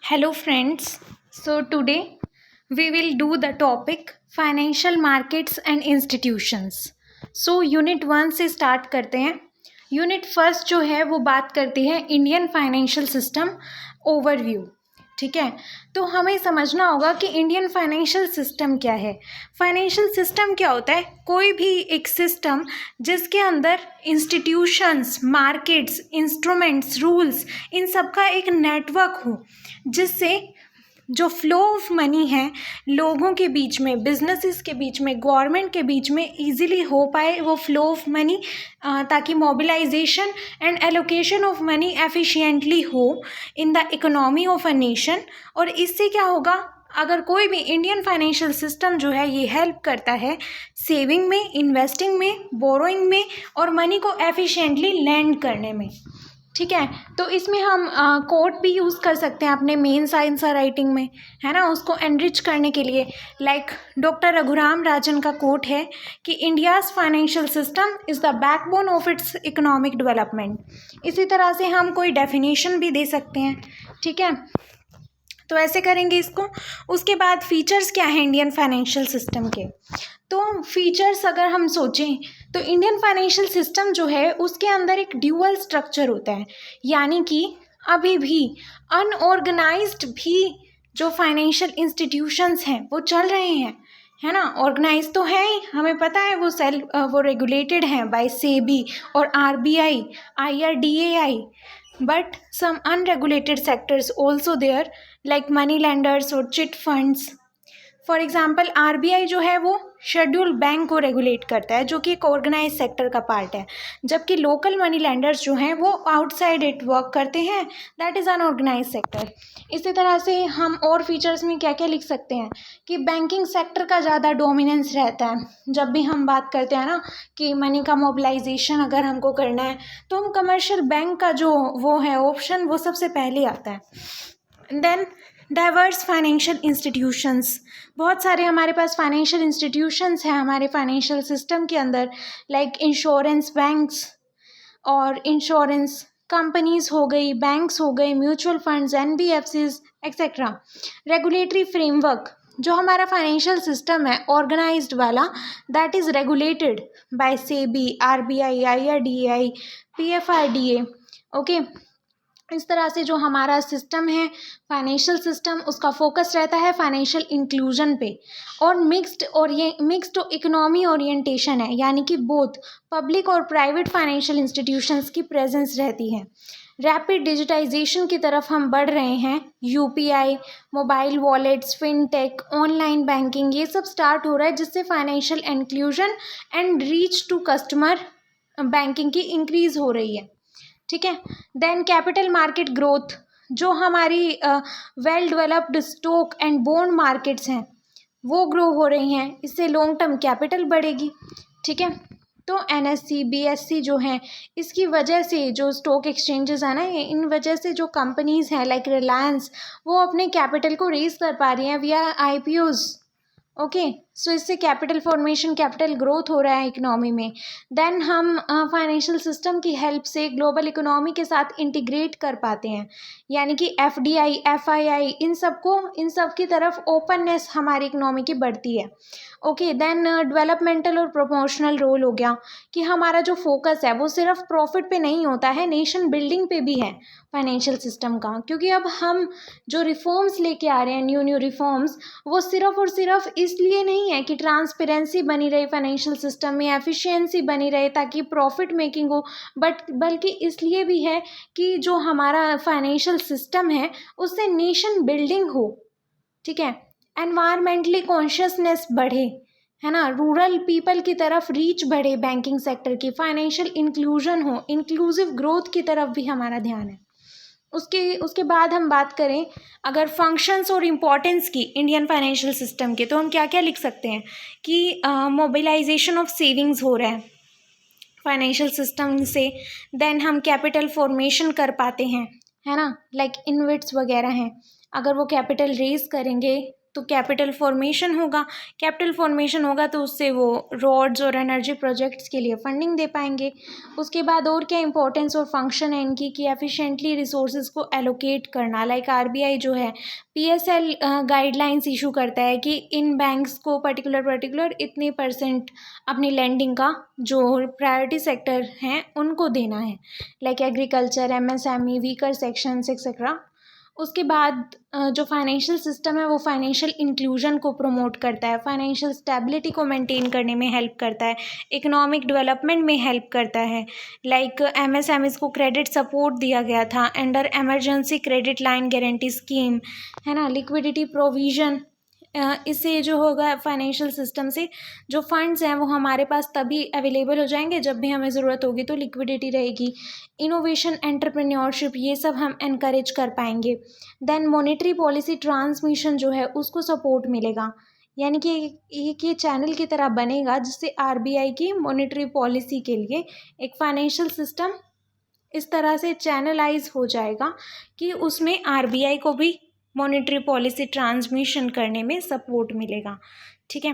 Hello friends. So today we will do the topic financial markets and institutions. So unit 1 से start करते हैं. Unit first जो है वो बात करती है इंडियन फाइनेंशियल सिस्टम ओवरव्यू. ठीक है, तो हमें समझना होगा कि इंडियन फाइनेंशियल सिस्टम क्या है. फाइनेंशियल सिस्टम क्या होता है? कोई भी एक सिस्टम जिसके अंदर इंस्टीट्यूशंस, मार्केट्स, इंस्ट्रूमेंट्स, रूल्स, इन सब का एक नेटवर्क हो, जिससे जो फ्लो ऑफ मनी है लोगों के बीच में, बिजनेसेस के बीच में, गवर्नमेंट के बीच में इजीली हो पाए वो फ्लो ऑफ मनी, ताकि mobilisation and allocation of money efficiently हो in the economy of a nation. और इससे क्या होगा, अगर कोई भी इंडियन फाइनेंशियल सिस्टम जो है ये हेल्प करता है सेविंग में, इन्वेस्टिंग में, बोरोइंग में और मनी को एफिशिएंटली लैंड करने में. ठीक है, तो इसमें हम कोट भी यूज़ कर सकते हैं अपने मेन साइंस राइटिंग में, है ना, उसको एनरिच करने के लिए. लाइक डॉक्टर रघुराम राजन का कोट है कि India's financial system is the backbone of its economic development. इसी तरह से हम कोई डेफिनेशन भी दे सकते हैं. ठीक है, तो ऐसे करेंगे इसको. उसके बाद फीचर्स क्या है इंडियन फाइनेंशियल सिस्टम के? तो फीचर्स अगर हम सोचें तो इंडियन फाइनेंशियल सिस्टम जो है उसके अंदर एक ड्यूअल स्ट्रक्चर होता है, यानी कि अभी भी अनऑर्गेनाइज्ड भी जो फाइनेंशियल इंस्टीट्यूशंस हैं वो चल रहे हैं, है ना. ऑर्गेनाइज तो है ही, हमें पता है वो रेगुलेटेड हैं बाय सेबी और RBI, IRDAI, but some unregulated sectors also there like money lenders और chit funds. For example RBI जो है वो शेड्यूल बैंक को रेगुलेट करता है, जो कि एक ऑर्गेनाइज सेक्टर का पार्ट है, जबकि लोकल मनी लैंडर्स जो हैं वो आउटसाइड इट वर्क करते हैं, दैट इज़ अनऑर्गेनाइज सेक्टर. इसी तरह से हम और फीचर्स में क्या क्या लिख सकते हैं कि बैंकिंग सेक्टर का ज़्यादा डोमिनेंस रहता है. जब भी हम बात करते हैं ना कि मनी का मोबिलाइजेशन अगर हमको करना है तो हम कमर्शियल बैंक का जो वो है ऑप्शन वो सबसे पहले आता है. देन डाइवर्स फाइनेंशियल इंस्टीट्यूशंस, बहुत सारे हमारे पास फाइनेंशियल इंस्टीट्यूशंस हैं हमारे फाइनेंशियल सिस्टम के अंदर, लाइक इंश्योरेंस बैंक्स और इंश्योरेंस कंपनीज हो गई, बैंक्स हो गए, mutual funds, NBFCs etcetera. Regulatory framework, जो हमारा फाइनेंशियल सिस्टम है ऑर्गेनाइज्ड वाला, that is regulated by SEBI, RBI, IRDAI, PFRDA. Okay, इस तरह से जो हमारा सिस्टम है फाइनेंशियल सिस्टम, उसका फोकस रहता है फाइनेंशियल इंक्लूजन पे. और मिक्स्ड इकोनॉमी ओरिएंटेशन है, यानी कि बोथ पब्लिक और प्राइवेट फाइनेंशियल इंस्टीट्यूशंस की प्रेजेंस रहती है. रैपिड डिजिटाइजेशन की तरफ हम बढ़ रहे हैं. UPI, mobile wallets, fintech, online banking, ये सब स्टार्ट हो रहा है, जिससे financial inclusion and reach to customer banking की इंक्रीज हो रही है. ठीक है, देन कैपिटल मार्केट ग्रोथ, जो हमारी well developed stock and bond markets हैं वो ग्रो हो रही हैं, इससे लॉन्ग टर्म कैपिटल बढ़ेगी. ठीक है, तो NSE, BSE जो हैं, इसकी वजह से जो स्टॉक एक्सचेंजेस है ना, ये इन वजह से जो कंपनीज हैं लाइक रिलायंस, वो अपने कैपिटल को रेज कर पा रही हैं विया IPOs. ओके, सो इससे कैपिटल फॉर्मेशन, कैपिटल ग्रोथ हो रहा है इकोनॉमी में. देन हम फाइनेंशियल सिस्टम की हेल्प से ग्लोबल इकोनॉमी के साथ इंटीग्रेट कर पाते हैं, यानी कि FDI, FII, इन सब की तरफ ओपननेस हमारी इकोनॉमी की बढ़ती है. ओके, देन डेवलपमेंटल और प्रोपोर्शनल रोल हो गया कि हमारा जो फोकस है वो सिर्फ प्रॉफिट पे नहीं होता है, नेशन बिल्डिंग पे भी है फाइनेंशियल सिस्टम का. क्योंकि अब हम जो रिफॉर्म्स लेके आ रहे हैं, न्यू रिफॉर्म्स, वो सिर्फ और सिर्फ इसलिए नहीं है कि ट्रांसपेरेंसी बनी रहे फाइनेंशियल सिस्टम में, एफिशिएंसी बनी रहे ताकि प्रॉफिट मेकिंग हो, बल्कि इसलिए भी है कि जो हमारा फाइनेंशियल सिस्टम है उससे नेशन बिल्डिंग हो. ठीक है, एनवायरमेंटली कॉन्शियसनेस बढ़े, है ना, रूरल पीपल की तरफ रीच बढ़े बैंकिंग सेक्टर की, फाइनेंशियल इंक्लूजन हो, इंक्लूसिव ग्रोथ की तरफ भी हमारा ध्यान है. उसके बाद हम बात करें अगर फंक्शंस और इम्पोर्टेंस की इंडियन फाइनेंशियल सिस्टम के, तो हम क्या क्या लिख सकते हैं कि मोबिलाइजेशन ऑफ सेविंग्स हो रहा है फाइनेंशियल सिस्टम से. देन हम कैपिटल फॉर्मेशन कर पाते हैं, है ना, लाइक इन्वेट्स वगैरह हैं, अगर वो कैपिटल रेज करेंगे तो कैपिटल फॉर्मेशन होगा। कैपिटल फॉर्मेशन होगा तो उससे वो रोड्स और एनर्जी प्रोजेक्ट्स के लिए फंडिंग दे पाएंगे। उसके बाद और क्या इंपॉर्टेंस और फंक्शन है इनकी कि एफिशिएंटली रिसोर्सेज को एलोकेट करना। लाइक आरबीआई जो है पीएसएल गाइडलाइंस इशू करता है कि इन बैंक्स को पर्टिकुलर इतने परसेंट अपनी लैंडिंग का जो प्रायोरिटी सेक्टर हैं उनको देना है, like agriculture, MSME, weaker sections etcetera. उसके बाद जो फाइनेंशियल सिस्टम है वो फाइनेंशियल इंक्लूजन को प्रमोट करता है, फाइनेंशियल स्टेबिलिटी को मेंटेन करने में हेल्प करता है, इकोनॉमिक डेवलपमेंट में हेल्प करता है। लाइक एमएसएमईज को क्रेडिट सपोर्ट दिया गया था under emergency credit line guarantee scheme, है ना। लिक्विडिटी प्रोविज़न, इससे जो होगा फाइनेंशियल सिस्टम से जो फंड्स हैं वो हमारे पास तभी अवेलेबल हो जाएंगे जब भी हमें ज़रूरत होगी, तो लिक्विडिटी रहेगी। इनोवेशन, एंटरप्रेन्योरशिप, ये सब हम एनकरेज कर पाएंगे। देन मॉनेटरी पॉलिसी ट्रांसमिशन जो है उसको सपोर्ट मिलेगा, यानी कि एक ये चैनल की तरह बनेगा जिससे आरबीआई की मॉनेटरी पॉलिसी के लिए एक फाइनेंशियल सिस्टम इस तरह से चैनलाइज हो जाएगा कि उसमें आरबीआई को भी मॉनेटरी पॉलिसी ट्रांसमिशन करने में सपोर्ट मिलेगा। ठीक है।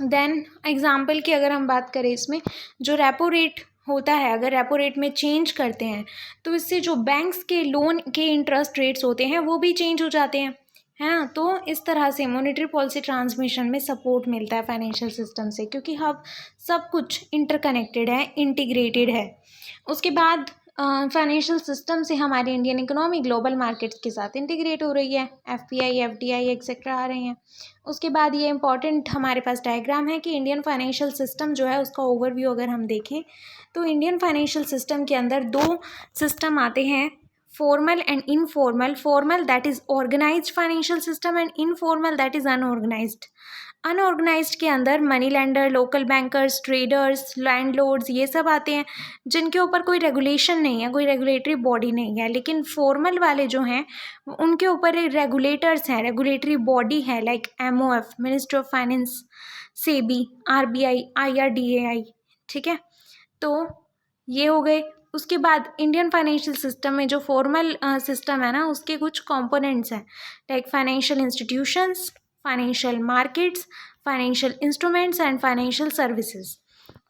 देन एग्जाम्पल की अगर हम बात करें, इसमें जो रेपो रेट होता है, अगर रेपो रेट में चेंज करते हैं तो इससे जो बैंक्स के लोन के इंटरेस्ट रेट्स होते हैं वो भी चेंज हो जाते हैं, है ना। तो इस तरह से मॉनेटरी पॉलिसी ट्रांसमिशन में सपोर्ट मिलता है फाइनेंशियल सिस्टम से, क्योंकि अब सब कुछ इंटरकनेक्टेड है, इंटीग्रेटेड है। उसके बाद फाइनेंशियल सिस्टम से हमारी इंडियन इकोनॉमी ग्लोबल मार्केट्स के साथ इंटीग्रेट हो रही है, एफपीआई, एफडीआई एक्सेट्रा आ रहे हैं। उसके बाद ये इंपॉर्टेंट हमारे पास डायग्राम है कि इंडियन फाइनेंशियल सिस्टम जो है उसका ओवरव्यू अगर हम देखें तो इंडियन फाइनेंशियल सिस्टम के अंदर दो सिस्टम आते हैं, formal and informal. Formal that is organised financial system and informal that is unorganised. Unorganised के अंदर money lender, local bankers, traders, landlords, ये सब आते हैं जिनके ऊपर कोई रेगुलेशन नहीं है, कोई रेगुलेटरी बॉडी नहीं है। लेकिन फॉर्मल वाले जो हैं उनके ऊपर रेगुलेटर्स हैं, रेगुलेटरी बॉडी है, like MOF, ministry of finance, SEBI, RBI, IRDAI. ठीक है, तो ये हो गए। उसके बाद इंडियन फाइनेंशियल सिस्टम में जो फॉर्मल सिस्टम है ना उसके कुछ कंपोनेंट्स हैं, like financial institutions, financial markets, financial instruments and financial services.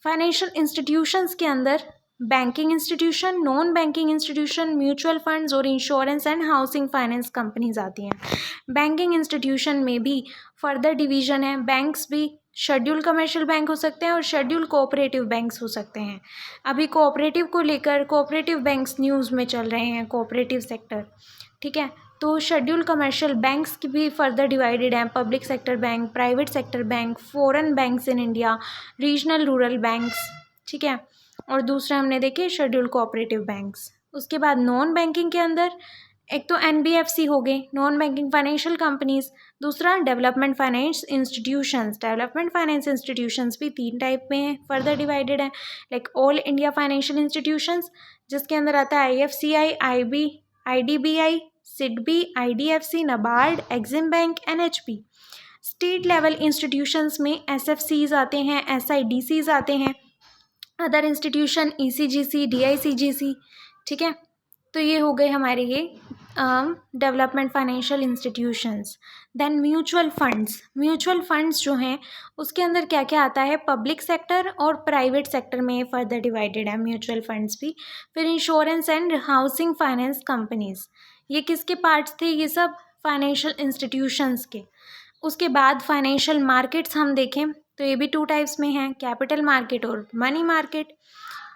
Financial institutions के अंदर banking institution, non banking institution, mutual funds और insurance and housing finance companies आती हैं। बैंकिंग इंस्टीट्यूशन में भी फर्दर डिवीजन है, बैंक्स भी शेड्यूल कमर्शियल बैंक हो सकते हैं और शेड्यूल कोऑपरेटिव बैंक्स हो सकते हैं। अभी कोऑपरेटिव को लेकर कोऑपरेटिव बैंक्स न्यूज़ में चल रहे हैं, कोऑपरेटिव सेक्टर। ठीक है, तो शेड्यूल कमर्शियल बैंक्स की भी फर्दर डिवाइडेड हैं, public sector bank, private sector bank, foreign banks in India, regional rural banks. ठीक है, और दूसरा हमने देखे शेड्यूल कोऑपरेटिव बैंक्स। उसके बाद नॉन बैंकिंग के अंदर एक तो एनबीएफसी हो गए, नॉन बैंकिंग फाइनेंशियल कंपनीज। दूसरा development finance institutions. Development finance institutions भी 3 टाइप में हैं, फर्दर डिवाइडेड है, like all India financial institutions जिसके अंदर आता है IFCI, IB, IDBI, SIDBI, IDFC, NABARD, Exim bank, NHP. State level institutions में एसएफसीज आते हैं, एसआईडीसीज आते हैं, अदर इंस्टीट्यूशन ईसीजीसी, डीआईसीजीसी। ठीक है, तो ये हो गए हमारे ये development financial institutions. Then mutual funds. Mutual funds जो हैं उसके अंदर क्या क्या आता है, पब्लिक सेक्टर और प्राइवेट सेक्टर में फर्दर डिवाइडेड है म्यूचुअल फंड्स भी। फिर insurance and housing finance companies, ये किसके पार्ट्स थे, ये सब फाइनेंशियल इंस्टीट्यूशंस के। उसके बाद फाइनेंशियल मार्केट्स हम देखें तो ये भी 2 टाइप्स में हैं, कैपिटल मार्केट और मनी मार्केट।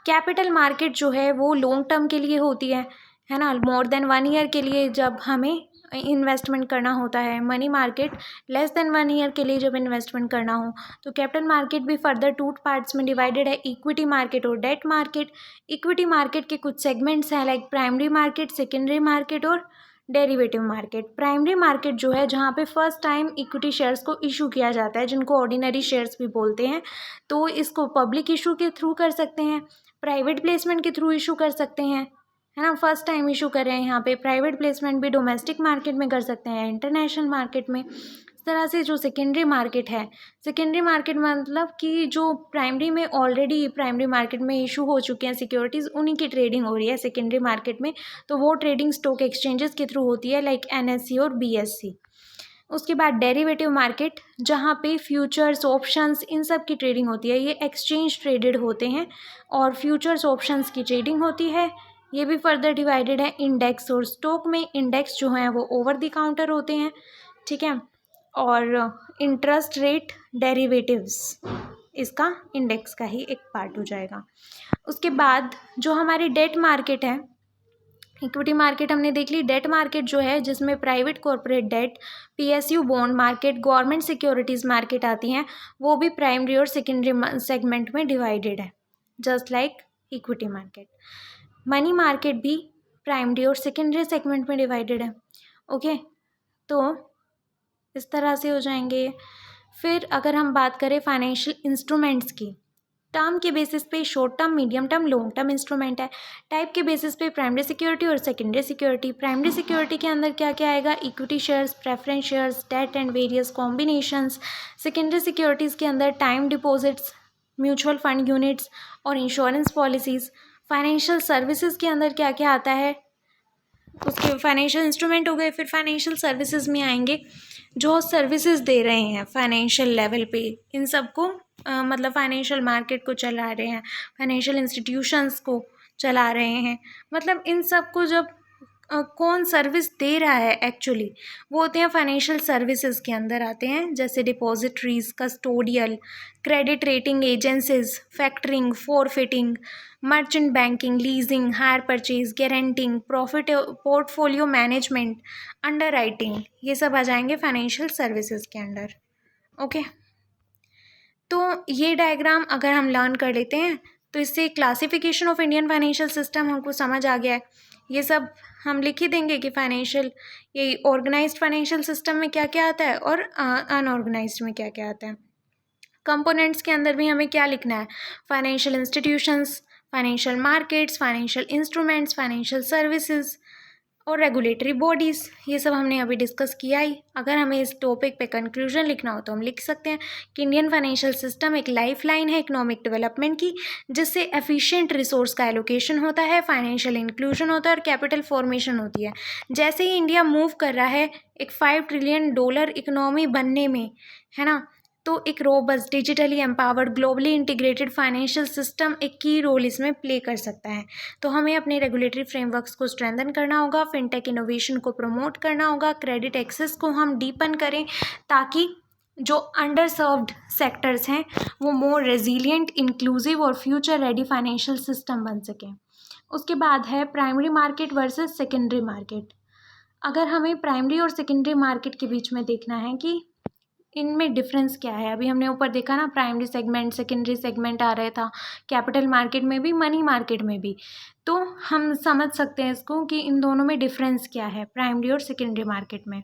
कैपिटल मार्केट जो है वो लॉन्ग टर्म के लिए होती है ना, मोर देन 1 ईयर के लिए जब हमें इन्वेस्टमेंट करना होता है। Money market less than 1 year के लिए जब इन्वेस्टमेंट करना हो। तो कैपिटल मार्केट भी फर्दर 2 पार्ट्स में डिवाइडेड है, इक्विटी मार्केट और डेट मार्केट। इक्विटी मार्केट के कुछ सेगमेंट्स हैं, like primary market, secondary market और डेरिवेटिव मार्केट। प्राइमरी मार्केट जो है जहाँ पे फर्स्ट टाइम इक्विटी शेयर्स को इशू किया जाता है, जिनको ऑर्डिनरी शेयर्स भी बोलते हैं, तो इसको पब्लिक इशू के थ्रू कर सकते हैं, प्राइवेट प्लेसमेंट के थ्रू इशू कर सकते हैं, है ना। फर्स्ट टाइम इशू कर रहे हैं यहाँ पे, प्राइवेट प्लेसमेंट भी डोमेस्टिक मार्केट में कर सकते हैं, इंटरनेशनल मार्केट में। इस तरह से जो सेकेंडरी मार्केट है, सेकेंडरी मार्केट मतलब कि जो प्राइमरी में ऑलरेडी प्राइमरी मार्केट में इशू हो चुके हैं सिक्योरिटीज़, उन्हीं की ट्रेडिंग हो रही है सेकेंडरी मार्केट में। तो वो ट्रेडिंग स्टॉक एक्सचेंजेस के थ्रू होती है, लाइक एनएससी और बीएससी। उसके बाद डेरिवेटिव मार्केट, जहाँ पे फ्यूचर्स ऑप्शंस इन सब की ट्रेडिंग होती है, ये एक्सचेंज ट्रेडेड होते हैं और फ्यूचर्स ऑप्शंस की ट्रेडिंग होती है। ये भी फर्दर डिवाइडेड है इंडेक्स और स्टॉक में। इंडेक्स जो हैं वो ओवर द काउंटर होते हैं, ठीक है, और इंटरेस्ट रेट डेरिवेटिव्स इसका इंडेक्स का ही एक पार्ट हो जाएगा। उसके बाद जो हमारी डेट मार्केट है, इक्विटी मार्केट हमने देख ली। डेट मार्केट जो है जिसमें private corporate debt, PSU bond market, government securities market आती हैं, वो भी प्राइमरी और सेकेंडरी सेगमेंट में डिवाइडेड है, just like equity market. Money market भी प्राइमरी और सेकेंडरी सेगमेंट में डिवाइडेड है। ओके, तो इस तरह से हो जाएंगे। फिर अगर हम बात करें फाइनेंशियल इंस्ट्रूमेंट्स की, टर्म के बेसिस पे short term, medium term, long term instrument है। टाइप के बेसिस पे प्राइमरी सिक्योरिटी और सेकेंडरी सिक्योरिटी। प्राइमरी सिक्योरिटी के अंदर क्या क्या आएगा? Equity shares, preference shares, debt and various combinations. Secondary securities के अंदर time deposits, mutual fund units और इंश्योरेंस पॉलिसीज़। फाइनेंशियल सर्विसेज के अंदर क्या क्या आता है? उसके फाइनेंशियल इंस्ट्रूमेंट हो गए। फिर फाइनेंशियल सर्विसेज में आएंगे जो सर्विसेज दे रहे हैं फाइनेंशियल लेवल पे, इन सबको मतलब फाइनेंशियल मार्केट को चला रहे हैं, फाइनेंशियल इंस्टीट्यूशंस को चला रहे हैं, मतलब इन सब को जब कौन सर्विस दे रहा है एक्चुअली, वो होते हैं फाइनेंशियल सर्विसेज के अंदर आते हैं, जैसे depositories, custodial, credit rating agencies, factoring, forfaiting, merchant banking, leasing, hire purchase, guaranteeing, profit portfolio management, underwriting, ये सब आ जाएंगे फाइनेंशियल सर्विसेज के अंडर। ओके, तो ये डायग्राम अगर हम लर्न कर लेते हैं तो इससे classification of Indian financial system हमको समझ आ गया है। ये सब हम लिख ही देंगे कि फाइनेंशियल, ये ऑर्गेनाइज्ड फाइनेंशियल सिस्टम में क्या क्या आता है और अनऑर्गेनाइज्ड में क्या क्या आता है। कंपोनेंट्स के अंदर भी हमें क्या लिखना है? Financial institutions, financial markets, financial instruments, financial services और रेगुलेटरी बॉडीज़, ये सब हमने अभी डिस्कस किया ही। अगर हमें इस टॉपिक पे कंक्लूजन लिखना हो तो हम लिख सकते हैं कि इंडियन फाइनेंशियल सिस्टम एक लाइफलाइन है इकोनॉमिक डेवलपमेंट की, जिससे एफिशिएंट रिसोर्स का एलोकेशन होता है, फाइनेंशियल इंक्लूजन होता है और कैपिटल फॉर्मेशन होती है। जैसे ही इंडिया मूव कर रहा है एक $5 ट्रिलियन इकोनॉमी बनने में, है ना, तो एक robust, digitally empowered, globally integrated financial system एक की रोल इसमें प्ले कर सकता है। तो हमें अपने रेगुलेटरी फ्रेमवर्क्स को स्ट्रेंथन करना होगा, फिनटेक इनोवेशन को प्रमोट करना होगा, क्रेडिट एक्सेस को हम डीपन करें ताकि जो अंडर सर्व्ड सेक्टर्स हैं वो मोर रेजिलिएंट, इंक्लूसिव और फ्यूचर रेडी फाइनेंशियल सिस्टम बन सकें। उसके बाद है primary market versus secondary market. अगर हमें प्राइमरी और सेकेंडरी मार्केट के बीच में देखना है कि इनमें डिफरेंस क्या है, अभी हमने ऊपर देखा ना, प्राइमरी सेगमेंट, सेकेंडरी सेगमेंट आ रहा था कैपिटल मार्केट में भी, मनी मार्केट में भी, तो हम समझ सकते हैं इसको कि इन दोनों में डिफरेंस क्या है प्राइमरी और सेकेंडरी मार्केट में।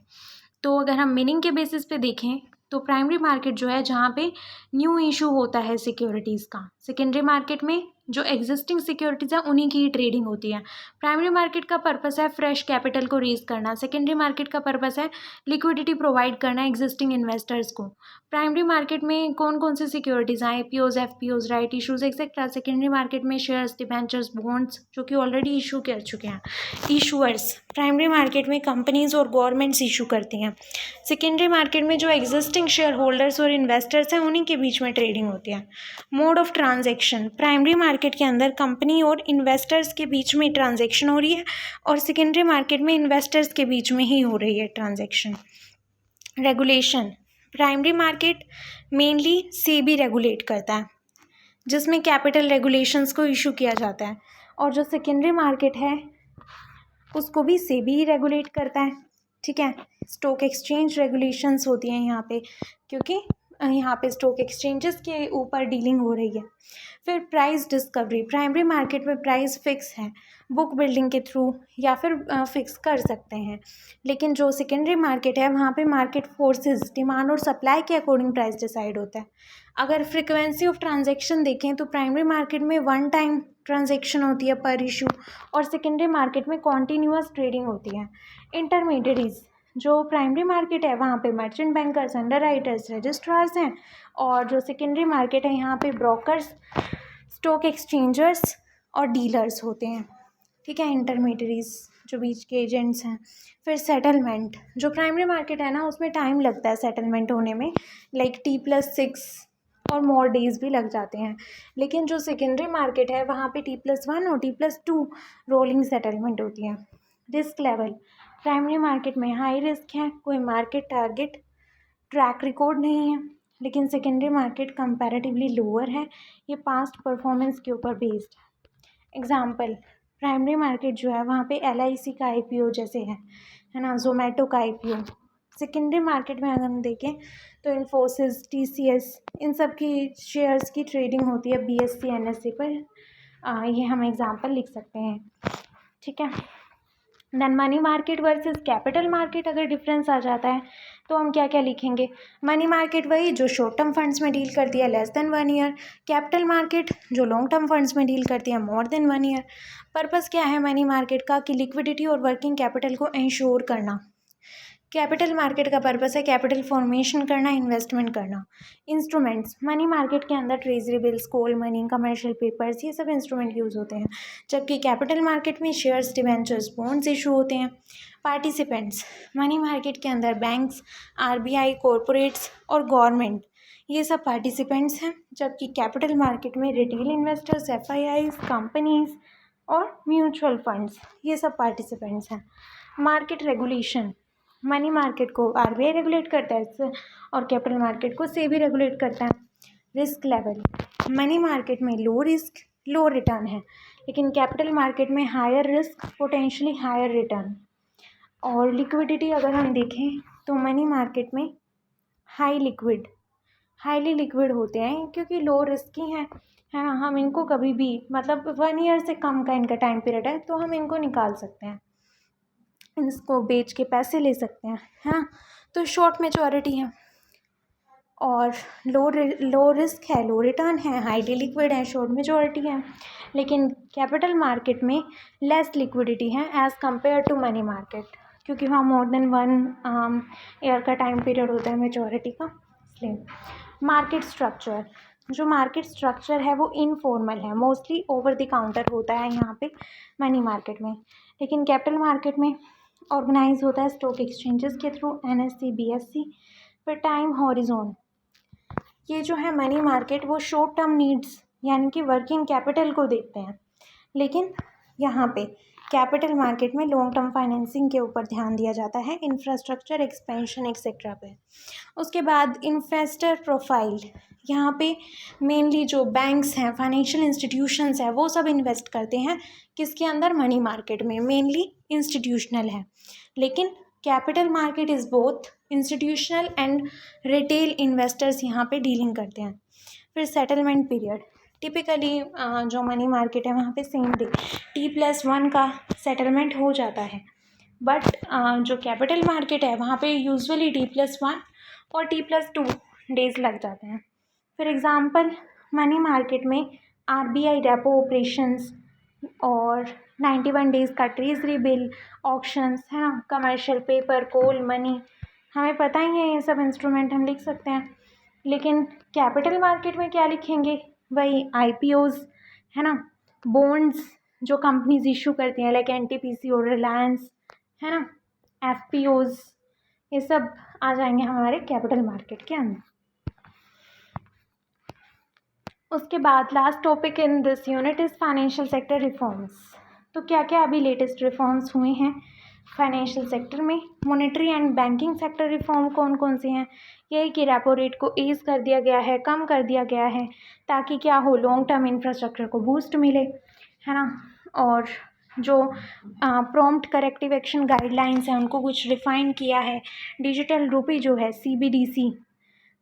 तो अगर हम मीनिंग के बेसिस पे देखें तो प्राइमरी मार्केट जो है जहाँ पे न्यू इशू होता है सिक्योरिटीज़ का, सेकेंडरी मार्केट में जो एग्जिस्टिंग सिक्योरिटीज़ है उन्हीं की ही ट्रेडिंग होती है। प्राइमरी मार्केट का पर्पस है फ्रेश कैपिटल को रेज करना, सेकेंडरी मार्केट का पर्पस है लिक्विडिटी प्रोवाइड करना एग्जिस्टिंग इन्वेस्टर्स को। प्राइमरी मार्केट में कौन कौन सी सिक्योरिटीज़ हैं? IPOs, FPOs, right issues etcetera. Secondary market में शेयर्स, डिबेंचर्स, बॉन्ड्स जो कि ऑलरेडी इशू कर चुके हैं इशूअर्स। प्राइमरी मार्केट में कंपनीज और गवर्नमेंट्स इशू करती हैं। सेकेंडरी मार्केट में जो एग्जिस्टिंग शेयर होल्डर्स और इन्वेस्टर्स हैं उन्हीं के बीच में ट्रेडिंग होती है। Mode of transaction, primary market के अंदर कंपनी और इन्वेस्टर्स के बीच में ट्रांजैक्शन हो रही है और सेकेंडरी मार्केट में इन्वेस्टर्स के बीच में ही हो रही है transaction. Regulation, primary market mainly SEBI regulate करता है जिसमें कैपिटल रेगुलेशंस को इशू किया जाता है, और जो सेकेंडरी मार्केट है उसको भी सेबी ही रेगुलेट करता है, ठीक है। स्टॉक एक्सचेंज रेगुलेशंस होती हैं यहाँ पे, क्योंकि यहाँ पे स्टॉक एक्सचेंजेस के ऊपर डीलिंग हो रही है। फिर प्राइस डिस्कवरी, प्राइमरी मार्केट में प्राइस फिक्स है, बुक बिल्डिंग के थ्रू या फिर फिक्स कर सकते हैं, लेकिन जो सेकेंडरी मार्केट है वहाँ पे मार्केट फोर्सेस, डिमांड और सप्लाई के अकॉर्डिंग प्राइस डिसाइड होता है। अगर फ्रिक्वेंसी ऑफ ट्रांजैक्शन देखें तो प्राइमरी मार्केट में 1 टाइम ट्रांजैक्शन होती है पर इशू और सेकेंडरी मार्केट में कॉन्टीन्यूअस ट्रेडिंग होती है। इंटरमीडियरीज, जो प्राइमरी मार्केट है वहाँ पे merchant bankers, under writers, registrars हैं, और जो सेकेंडरी मार्केट है यहाँ पे ब्रोकर्स, स्टॉक एक्सचेंजर्स और डीलर्स होते हैं, ठीक है। इंटरमीडियरीज जो बीच के एजेंट्स हैं। फिर सेटलमेंट, जो प्राइमरी मार्केट है ना उसमें टाइम लगता है सेटलमेंट होने में, लाइक T+6 और मोर डेज भी लग जाते हैं। लेकिन जो सेकेंडरी मार्केट है वहाँ पे T+1 और T+2 रोलिंग सेटलमेंट होती है। रिस्क लेवल, प्राइमरी मार्केट में हाई रिस्क है, कोई मार्केट टारगेट ट्रैक रिकॉर्ड नहीं है। लेकिन सेकेंडरी मार्केट कंपैरेटिवली लोअर है, ये पास्ट परफॉर्मेंस के ऊपर बेस्ड है। एग्जाम्पल, प्राइमरी मार्केट जो है वहाँ पे LIC का IPO जैसे है ना, जोमेटो का IPO। सेकेंडरी मार्केट में अगर हम देखें तो इन्फोसिस, TCS, इन सब की शेयर्स की ट्रेडिंग होती है BSE NSE पर। ये हम एग्जाम्पल लिख सकते हैं, ठीक है। Then money market versus capital market अगर डिफरेंस आ जाता है तो हम क्या क्या लिखेंगे। मनी मार्केट वही जो शॉर्ट टर्म फंड्स में डील करती है <1 ईयर। कैपिटल मार्केट जो लॉन्ग टर्म फंड्स में डील करती है more than 1 ईयर। पर्पस क्या है मनी मार्केट का कि लिक्विडिटी और वर्किंग कैपिटल को इंश्योर करना। कैपिटल मार्केट का पर्पस है कैपिटल फॉर्मेशन करना, इन्वेस्टमेंट करना। इंस्ट्रूमेंट्स, मनी मार्केट के अंदर treasury bills, call money, commercial papers, ये सब इंस्ट्रूमेंट यूज़ होते हैं। जबकि कैपिटल मार्केट में शेयर्स, डिवेंचर्स, बॉन्ड्स इशू होते हैं। पार्टिसिपेंट्स, मनी मार्केट के अंदर बैंक्स, RBI, कॉरपोरेट्स और गवर्नमेंट, ये सब पार्टिसिपेंट्स हैं। जबकि कैपिटल मार्केट में रिटेल इन्वेस्टर्स, FIIs, कंपनीज और म्यूचुअल फंड्स, ये सब पार्टिसिपेंट्स हैं। मार्केट रेगुलेशन, मनी मार्केट को RBI रेगुलेट करता है और कैपिटल मार्केट को SEBI रेगुलेट करता है। रिस्क लेवल, मनी मार्केट में लो रिस्क लो रिटर्न है, लेकिन कैपिटल मार्केट में higher risk potentially higher return. और लिक्विडिटी अगर हम देखें तो मनी मार्केट में हाईली लिक्विड होते हैं क्योंकि लो रिस्क ही है ना। हम इनको कभी भी मतलब 1 ईयर से कम का इनका टाइम पीरियड है तो हम इनको निकाल सकते हैं, इसको बेच के पैसे ले सकते हैं, है ना। तो शॉर्ट मेजॉरिटी है और लो रिस्क है, लो रिटर्न है, हाईली लिक्विड है, शॉर्ट मेजॉरिटी है। लेकिन कैपिटल मार्केट में लेस लिक्विडिटी है as compare to money market, क्योंकि वहाँ more than 1 ईयर का टाइम पीरियड होता है मेजॉरिटी का, इसलिए। मार्केट स्ट्रक्चर, जो मार्केट स्ट्रक्चर है वो इनफॉर्मल है, मोस्टली ओवर द काउंटर होता है यहाँ पे मनी मार्केट में। लेकिन कैपिटल मार्केट में ऑर्गेनाइज होता है स्टॉक एक्सचेंजेस के थ्रू, NSE, BSE। फिर टाइम हॉरिजोन, ये जो है मनी मार्केट वो शॉर्ट टर्म नीड्स यानी कि वर्किंग कैपिटल को देखते हैं, लेकिन यहाँ पे कैपिटल मार्केट में लॉन्ग टर्म फाइनेंसिंग के ऊपर ध्यान दिया जाता है, इंफ्रास्ट्रक्चर एक्सपेंशन एक्सेट्रा पे। उसके बाद इन्वेस्टर प्रोफाइल, यहाँ पे मेनली जो बैंक्स हैं, फाइनेंशियल इंस्टीट्यूशंस हैं, वो सब इन्वेस्ट करते हैं किसके अंदर, मनी मार्केट में, मेनली इंस्टीट्यूशनल है। लेकिन capital market is both institutional and retail investors यहाँ पे डीलिंग करते हैं। फिर सेटलमेंट पीरियड, टिपिकली जो मनी मार्केट है वहाँ पे सेम डे T+1 का सेटलमेंट हो जाता है, बट जो कैपिटल मार्केट है वहाँ पे यूजुअली T+1 और T+2 डेज लग जाते हैं। फिर एग्ज़ाम्पल, मनी मार्केट में RBI रेपो ऑपरेशंस और 91 डेज़ का ट्रेजरी बिल ऑप्शंस, है ना, कमर्शियल पेपर, कॉल मनी, हमें पता ही है ये सब इंस्ट्रूमेंट हम लिख सकते हैं। लेकिन कैपिटल मार्केट में क्या लिखेंगे, वही IPOs, है ना, बॉन्ड्स जो कंपनीज इशू करती हैं लाइक NTPC और रिलायंस, है ना, FPOs, ये सब आ जाएंगे हमारे कैपिटल मार्केट के अंदर। उसके बाद last topic in this unit is financial sector reforms. तो क्या क्या अभी लेटेस्ट रिफॉर्म्स हुए हैं फाइनेंशियल सेक्टर में। Monetary and banking sector reform कौन कौन से हैं, यही कि रेपो रेट को ईज कर दिया गया है, कम कर दिया गया है, ताकि क्या हो, लॉन्ग टर्म इंफ्रास्ट्रक्चर को बूस्ट मिले, है ना। और जो प्रॉम्प्ट करेक्टिव एक्शन गाइडलाइंस हैं उनको कुछ रिफाइन किया है। डिजिटल रुपी जो है CBDC,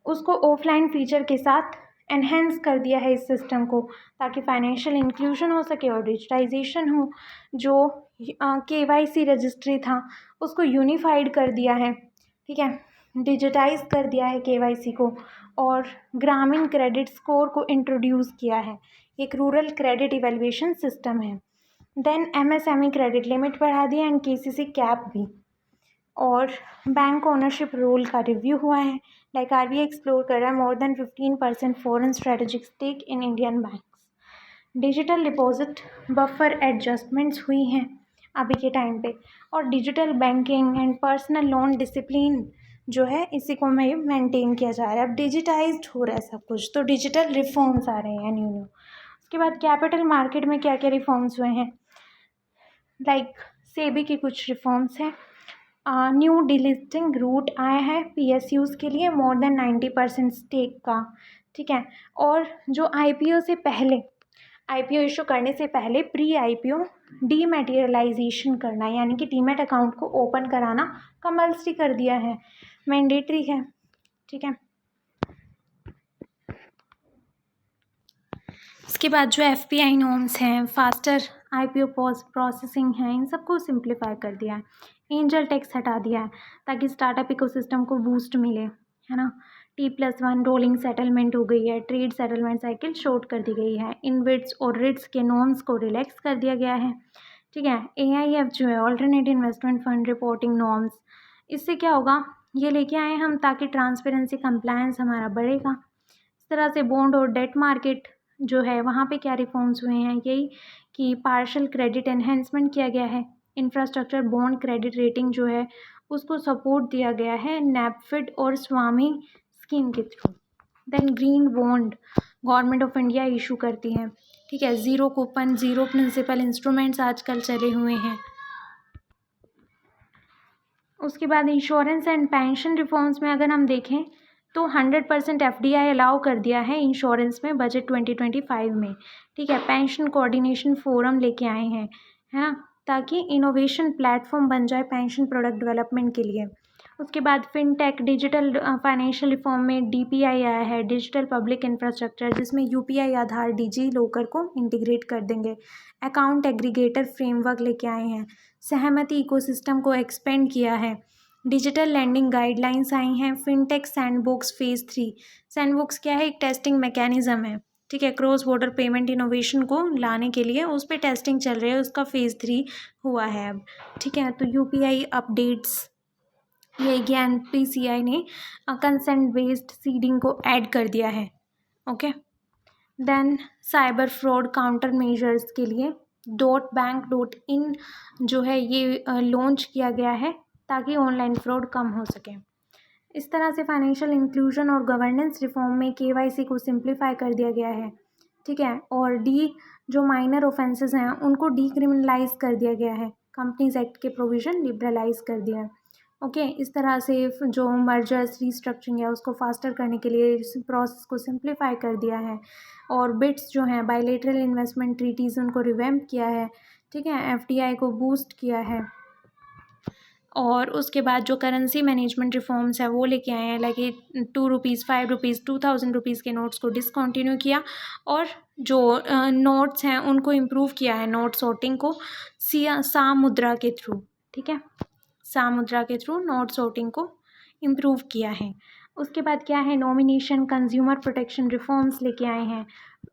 उसको ऑफलाइन फीचर के साथ एनहेंस कर दिया है इस सिस्टम को, ताकि फाइनेंशियल इंक्लूजन हो सके और डिजिटाइजेशन हो। जो KYC रजिस्ट्री था उसको यूनिफाइड कर दिया है, ठीक है, डिजिटाइज कर दिया है KYC को, और ग्रामीण क्रेडिट स्कोर को इंट्रोड्यूस किया है, एक रूरल क्रेडिट इवेल्युएशन सिस्टम है। देन MSME क्रेडिट लिमिट बढ़ा दी एंड KCC कैप भी। और बैंक ओनरशिप रोल का रिव्यू हुआ है, लाइक RBI एक्सप्लोर कर रहा है more than 15% foreign strategic stake in Indian banks. Digital deposit buffer adjustments हुई हैं, अभी के टाइम पे। और digital banking and personal loan discipline जो है इसी को में मेंटेन किया जा रहा है। अब डिजिटाइज्ड हो रहा है सब कुछ, तो डिजिटल रिफॉर्म्स आ रहे हैं न्यू न्यू। उसके बाद कैपिटल मार्केट में क्या क्या रिफॉर्म्स हुए हैं, लाइक सेबी के कुछ रिफॉर्म्स हैं। न्यू डिलिस्टिंग रूट आया है पीएसयूज़ के लिए, मोर देन 90% स्टेक का, ठीक है। और जो आईपीओ से पहले, आईपीओ इशू करने से पहले प्री आईपीओ डीमैटेरियलाइजेशन करना, यानी कि डीमैट अकाउंट को ओपन कराना कंपल्सरी कर दिया है, मैंडेटरी है, ठीक है। इसके बाद जो एफपीआई नॉर्म्स हैं, फास्टर आईपीओ प्रोसेसिंग है, इन सबको सिंप्लीफाई कर दिया है। एंजल टैक्स हटा दिया है ताकि स्टार्टअप इकोसिस्टम को बूस्ट मिले, है ना। T+1 रोलिंग सेटलमेंट हो गई है, ट्रेड सेटलमेंट साइकिल शॉर्ट कर दी गई है, इनविट्स और रिट्स के नॉर्म्स को रिलैक्स कर दिया गया है, ठीक है। AIF जो है alternate investment fund reporting norms, इससे क्या होगा, ये लेके आए हम ताकि ट्रांसपेरेंसी कंप्लायंस हमारा बढ़ेगा। इस तरह से बॉन्ड और डेट मार्केट जो है वहाँ पे क्या रिफॉर्म्स हुए हैं, यही कि पार्शियल क्रेडिट एनहेंसमेंट किया गया है, इंफ्रास्ट्रक्चर बॉन्ड क्रेडिट रेटिंग जो है उसको सपोर्ट दिया गया है नैपफिड और स्वामी स्कीम के थ्रू। Then green bond government of India issue करती है, ठीक है। Zero coupon zero principal instruments आजकल चले हुए हैं। उसके बाद इंश्योरेंस एंड पेंशन रिफॉर्म्स में अगर हम देखें तो 100% एफडीआई अलाउ कर दिया है इंश्योरेंस में बजट 2025 में, ठीक है। पेंशन कोऑर्डिनेशन फोरम लेके आए हैं, है ना, ताकि इनोवेशन प्लेटफॉर्म बन जाए पेंशन प्रोडक्ट डेवलपमेंट के लिए। उसके बाद फिनटेक डिजिटल फाइनेंशियल रिफॉर्म में डीपीआई आया है, डिजिटल पब्लिक इंफ्रास्ट्रक्चर, जिसमें यूपीआई आधार डिजी लॉकर को इंटीग्रेट कर देंगे। अकाउंट एग्रीगेटर फ्रेमवर्क लेके आए हैं, सहमति इकोसिस्टम को एक्सपेंड किया है, डिजिटल लैंडिंग गाइडलाइंस आई हैं, फिनटेक सैंडबॉक्स फेज़ 3। सैंडबॉक्स क्या है, एक टेस्टिंग मैकेनिज्म है, ठीक है, क्रॉस बॉर्डर पेमेंट इनोवेशन को लाने के लिए उस पर टेस्टिंग चल रही है, उसका फेज़ 3 हुआ है अब, ठीक है। तो यूपीआई अपडेट्स, ये ज्ञान पीसीआई ने कंसेंट बेस्ड सीडिंग को ऐड कर दिया है, okay. Then cyber fraud counter measures के लिए .bank.in जो है ये लॉन्च किया गया है ताकि ऑनलाइन फ्रॉड कम हो सके। इस तरह से फाइनेंशियल इंक्लूजन और गवर्नेंस रिफॉर्म में केवाईसी को सिंप्लीफाई कर दिया गया है, ठीक है। और जो माइनर ऑफेंसेस हैं उनको डीक्रिमिनलाइज कर दिया गया है, कंपनीज एक्ट के प्रोविज़न लिबरलाइज कर दिया है, ओके। इस तरह से जो मर्जर्स रीस्ट्रक्चरिंग है उसको फास्टर करने के लिए इस प्रोसेस को सिंप्लीफाई कर दिया है। और बिट्स जो हैं बायलैटरल इन्वेस्टमेंट ट्रीटीज़ उनको रिवैम्प किया है, ठीक है, एफडीआई को बूस्ट किया है। और उसके बाद जो करेंसी मैनेजमेंट रिफॉर्म्स है वो लेके आए हैं, लाइक 2 रुपीज़ 5 रुपीज़ 2000 रुपीज़ के नोट्स को डिसकंटिन्यू किया, और जो नोट्स हैं उनको इम्प्रूव किया है, नोट सॉर्टिंग को सा मुद्रा के थ्रू, ठीक है, सा मुद्रा के थ्रू नोट सॉर्टिंग को इम्प्रूव किया है। उसके बाद क्या है, नॉमिनेशन कंज्यूमर प्रोटेक्शन रिफॉर्म्स लेके आए हैं।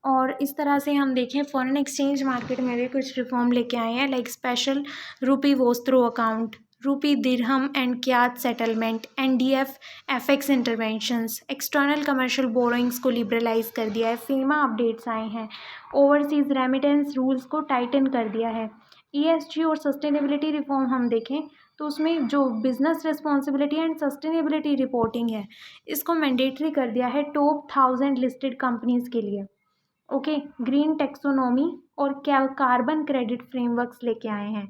और इस तरह से हम देखें फॉरेन एक्सचेंज मार्केट में भी कुछ रिफॉर्म लेके आए हैं, like special rupee vostro account, rupee dirham and kyat settlement, NDF FX interventions, external commercial borrowings को लिबरलाइज कर दिया है, फीमा अपडेट्स आए हैं, ओवरसीज रेमिटेंस रूल्स को टाइटन कर दिया है। ईएसजी और सस्टेनेबिलिटी रिफॉर्म हम देखें तो उसमें जो business responsibility and sustainability reporting है इसको मैंडेटरी कर दिया है टॉप 1000 लिस्टेड कंपनीज के लिए, ओके। ग्रीन टेक्सोनोमी और क्या कार्बन क्रेडिट फ्रेमवर्क्स लेके आए हैं,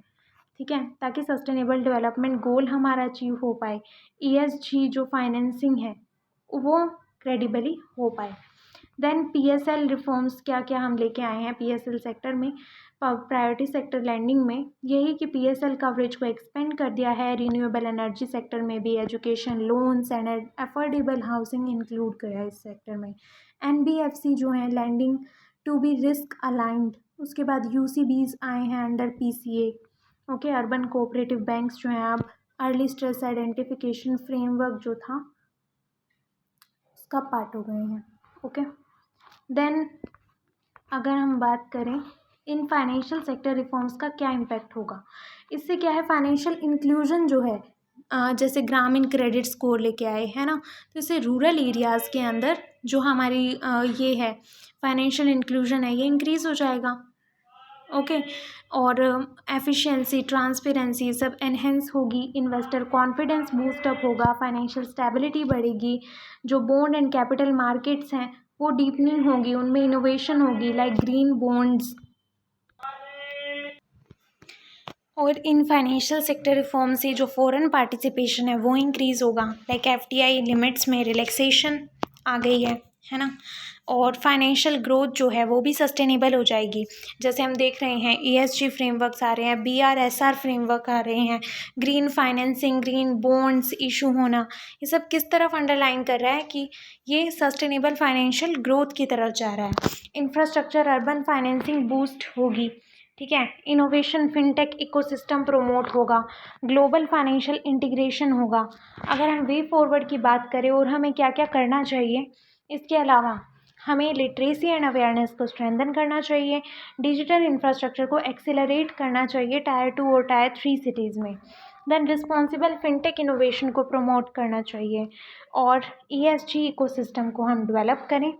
ठीक है, ताकि सस्टेनेबल डेवलपमेंट गोल हमारा अचीव हो पाए, ईएसजी जो फाइनेंसिंग है वो क्रेडिबली हो पाए। देन पीएसएल रिफॉर्म्स क्या क्या हम लेके आए हैं पीएसएल सेक्टर में, प्रायोरिटी सेक्टर लैंडिंग में, यही कि पीएसएल कवरेज को एक्सपेंड कर दिया है, रिन्यूएबल एनर्जी सेक्टर में भी education loans and affordable housing include किया है इस सेक्टर में। एनबीएफसी जो है lending to be risk aligned. उसके बाद यूसीबीज आए हैं under PCA, okay. Urban cooperative banks जो हैं अब अर्ली स्ट्रेस आइडेंटिफिकेशन फ्रेमवर्क जो था उसका पार्ट हो गए हैं, ओके। देन अगर हम बात करें इन फाइनेंशियल सेक्टर रिफॉर्म्स का क्या इम्पैक्ट होगा, इससे क्या है फाइनेंशियल इंक्लूजन जो है जैसे ग्रामीण क्रेडिट स्कोर लेके आए हैं ना, तो इससे रूरल एरियाज़ के अंदर जो हमारी ये है फाइनेंशियल इंक्लूजन है ये इंक्रीज़ हो जाएगा, ओके। और एफिशिएंसी, ट्रांसपेरेंसी सब एनहेंस होगी, इन्वेस्टर कॉन्फिडेंस बूस्टअप होगा, फाइनेंशियल स्टेबिलिटी बढ़ेगी, जो बॉन्ड एंड कैपिटल मार्केट्स हैं वो डीपनिंग होगी, उनमें इनोवेशन होगी लाइक ग्रीन बॉन्ड्स। और इन फाइनेंशियल सेक्टर रिफॉर्म से जो फॉरेन पार्टिसिपेशन है वो इंक्रीज़ होगा, लाइक एफडीआई लिमिट्स में रिलैक्सेशन आ गई है ना। और फाइनेंशियल ग्रोथ जो है वो भी सस्टेनेबल हो जाएगी, जैसे हम देख रहे हैं ईएसजी फ्रेमवर्क्स आ रहे हैं, बीआरएसआर फ्रेमवर्क आ रहे हैं, green financing, green bonds issue होना, ये सब किस तरफ अंडरलाइन कर रहा है कि ये सस्टेनेबल फाइनेंशियल ग्रोथ की तरफ जा रहा है। इंफ्रास्ट्रक्चर अर्बन फाइनेंसिंग बूस्ट होगी, ठीक है। इनोवेशन फिनटेक इकोसिस्टम प्रमोट होगा, ग्लोबल फाइनेंशियल इंटीग्रेशन होगा। अगर हम वे फॉरवर्ड की बात करें और हमें क्या क्या करना चाहिए, इसके अलावा हमें लिटरेसी एंड अवेयरनेस को स्ट्रेंथन करना चाहिए, डिजिटल इंफ्रास्ट्रक्चर को एक्सेलरेट करना चाहिए टायर 2 और टायर 3 सिटीज़ में, देन रिस्पॉन्सिबल फिनटेक इनोवेशन को प्रमोट करना चाहिए, और ईएसजी इकोसिस्टम को हम डेवलप करें,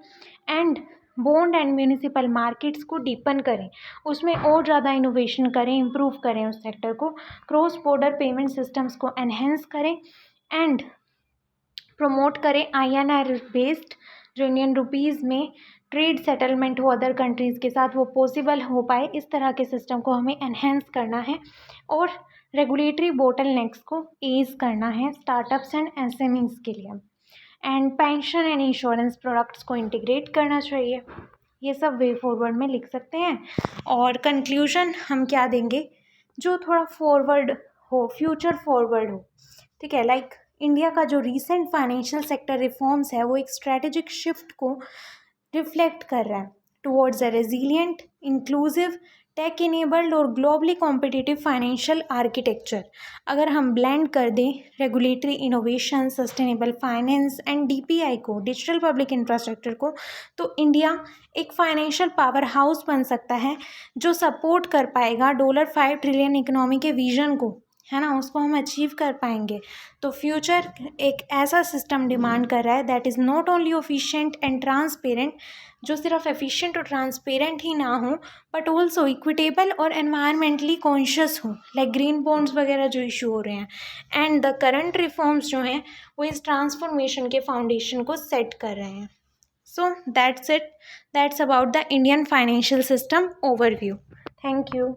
and bond and municipal markets को डीपन करें, उसमें और ज़्यादा इनोवेशन करें, इम्प्रूव करें उस सेक्टर को, क्रॉस बॉर्डर पेमेंट सिस्टम्स को एनहेंस करें, एंड प्रमोट करें आईएनआर बेस्ड, जो इंडियन रुपीज़ में ट्रेड सेटलमेंट हो अदर कंट्रीज़ के साथ वो पॉसिबल हो पाए, इस तरह के सिस्टम को हमें एनहेंस करना है। और रेगुलेटरी बोटलनेक्स को ईज करना है स्टार्टअप्स एंड एसएमईज के लिए, and pension and insurance products को इंटीग्रेट करना चाहिए। ये सब वे फॉरवर्ड में लिख सकते हैं। और कंक्लूजन हम क्या देंगे, जो थोड़ा फॉरवर्ड हो, फ्यूचर फॉरवर्ड हो, ठीक है। लाइक इंडिया का जो रीसेंट फाइनेंशियल सेक्टर रिफॉर्म्स है वो एक स्ट्रेटेजिक शिफ्ट को रिफ्लेक्ट कर रहा है towards a resilient, inclusive, tech enabled और ग्लोबली कॉम्पिटिटिव फाइनेंशियल आर्किटेक्चर। अगर हम ब्लेंड कर दें regulatory innovation, sustainable finance and DPI को, डिजिटल पब्लिक इंफ्रास्ट्रक्चर को, तो इंडिया एक फाइनेंशियल पावर हाउस बन सकता है जो सपोर्ट कर पाएगा $5 ट्रिलियन इकोनॉमी के विजन को, है ना, उसको हम अचीव कर पाएंगे। तो फ्यूचर एक ऐसा सिस्टम डिमांड कर रहा है that is not only efficient and transparent, जो सिर्फ एफिशिएंट और ट्रांसपेरेंट ही ना हो, बट ऑल्सो इक्विटेबल और एनवायरमेंटली कॉन्शियस हो, लाइक ग्रीन बॉन्ड्स वगैरह जो इशू हो रहे हैं। एंड द करंट रिफॉर्म्स जो हैं वो इस ट्रांसफॉर्मेशन के फाउंडेशन को सेट कर रहे हैं। So that's it, that's about the Indian financial system overview. Thank you.